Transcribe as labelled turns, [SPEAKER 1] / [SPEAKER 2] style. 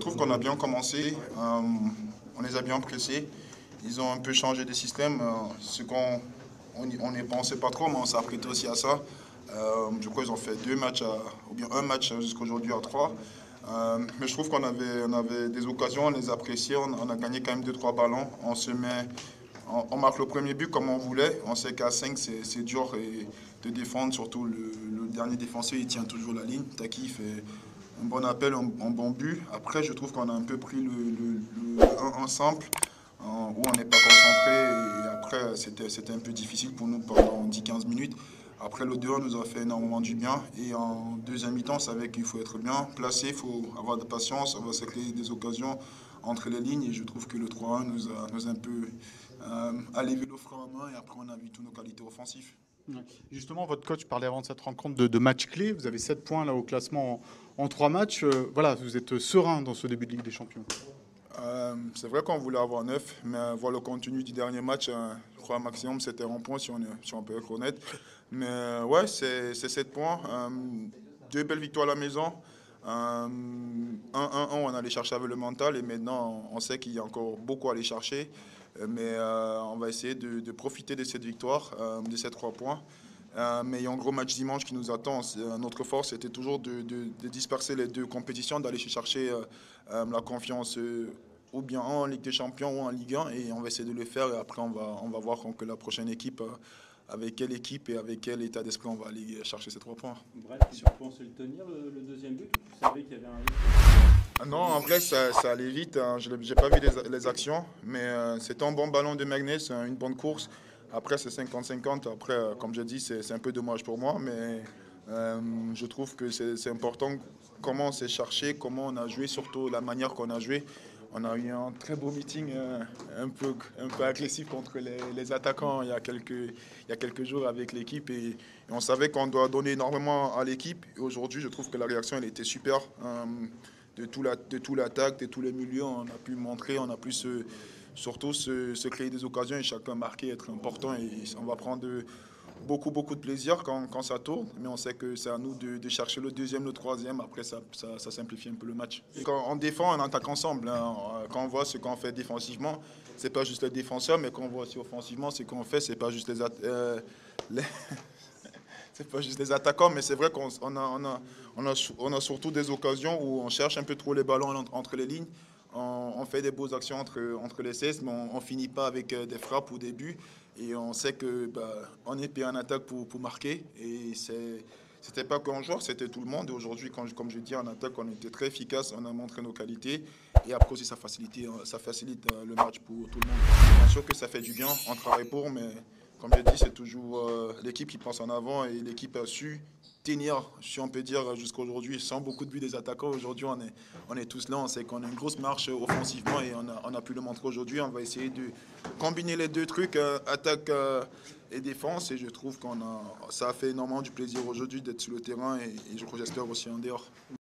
[SPEAKER 1] trouve qu'on a bien commencé, on les a bien pressés. Ils ont un peu changé de système, ce qu'on on n'y pensait pas trop, mais on s'est apprêté aussi à ça. Je crois qu'ils ont fait 2 matchs, ou bien un match jusqu'à aujourd'hui à 3. Mais je trouve on avait des occasions, on les a appréciées, on a gagné quand même 2-3 ballons. On marque le premier but comme on voulait. On sait qu'à 5, c'est dur de défendre, surtout le dernier défenseur, il tient toujours la ligne. Taki fait un bon appel, un bon but. Après, je trouve qu'on a un peu pris le 1 simple, où on n'est pas concentré. Et après, c'était un peu difficile pour nous pendant 10-15 minutes. Après, le 2-1 nous a fait énormément du bien. Et en deuxième mi-temps, on savait qu'il faut être bien placé, il faut avoir de patience, on va se créer des occasions entre les lignes. Et je trouve que le 3-1 nous a un peu allévé le frein à main. Et après, on a vu toutes nos qualités offensives.
[SPEAKER 2] Ouais. Justement, votre coach parlait avant de cette rencontre de matchs clés. Vous avez 7 points là au classement en 3 matchs. Voilà, vous êtes serein dans ce début de Ligue des Champions.
[SPEAKER 1] C'est vrai qu'on voulait avoir 9, mais voir le contenu du dernier match, je crois maximum c'était un point si on peut être honnête. Mais ouais, c'est 7 points. 2 belles victoires à la maison. 1-1, on allait chercher avec le mental et maintenant on sait qu'il y a encore beaucoup à aller chercher. Mais on va essayer de profiter de cette victoire, de ces 3 points. Mais il y a un gros match dimanche qui nous attend. Notre force c'était toujours de disperser les 2 compétitions, d'aller chercher la confiance ou bien en Ligue des Champions ou en Ligue 1. Et on va essayer de le faire. Et après, on va voir que la prochaine équipe, avec quelle équipe et avec quel état d'esprit on va aller chercher ces 3 points.
[SPEAKER 3] Bref, tu pensais le tenir, le deuxième but, ou tu savais qu'il y avait un risque?
[SPEAKER 1] Non, en vrai, ça allait vite. Je n'ai pas vu les actions, mais c'était un bon ballon de Magnus, une bonne course. Après, c'est 50-50. Après, comme je dis, c'est un peu dommage pour moi, mais je trouve que c'est important comment on s'est cherché, comment on a joué, surtout la manière qu'on a joué. On a eu un très beau meeting, un peu agressif contre les attaquants il y a quelques jours avec l'équipe. Et on savait qu'on doit donner énormément à l'équipe. Et aujourd'hui, je trouve que la réaction elle était super. De tout l'attaque, de tous les milieux, on a pu montrer, on a pu surtout se créer des occasions et chacun marquer, être important. Et on va prendre beaucoup de plaisir quand ça tourne, mais on sait que c'est à nous de chercher le deuxième, le troisième. Après, ça simplifie un peu le match. Quand on défend, on attaque ensemble. Hein. Quand on voit ce qu'on fait défensivement, c'est pas juste les défenseurs, mais quand on voit aussi offensivement, ce qu'on fait, c'est pas juste c'est pas juste les attaquants, mais c'est vrai qu'on a surtout des occasions où on cherche un peu trop les ballons entre les lignes. On fait des beaux actions entre les 16, mais on finit pas avec des frappes ou des buts. Et on sait que on est payé en attaque pour marquer. Et c'était pas qu'un joueur, c'était tout le monde. Et aujourd'hui, comme je dis, en attaque, on était très efficace, on a montré nos qualités. Et après aussi, ça facilite le match pour tout le monde. Bien sûr que ça fait du bien, on travaille pour, mais comme je dis, c'est toujours l'équipe qui pense en avant et l'équipe a su tenir, si on peut dire, jusqu'à aujourd'hui, sans beaucoup de buts des attaquants. Aujourd'hui, on est tous là, on sait qu'on a une grosse marche offensivement et on a pu le montrer aujourd'hui. On va essayer de combiner les 2 trucs, attaque et défense. Et je trouve ça a fait énormément du plaisir aujourd'hui d'être sur le terrain et j'espère aussi en dehors.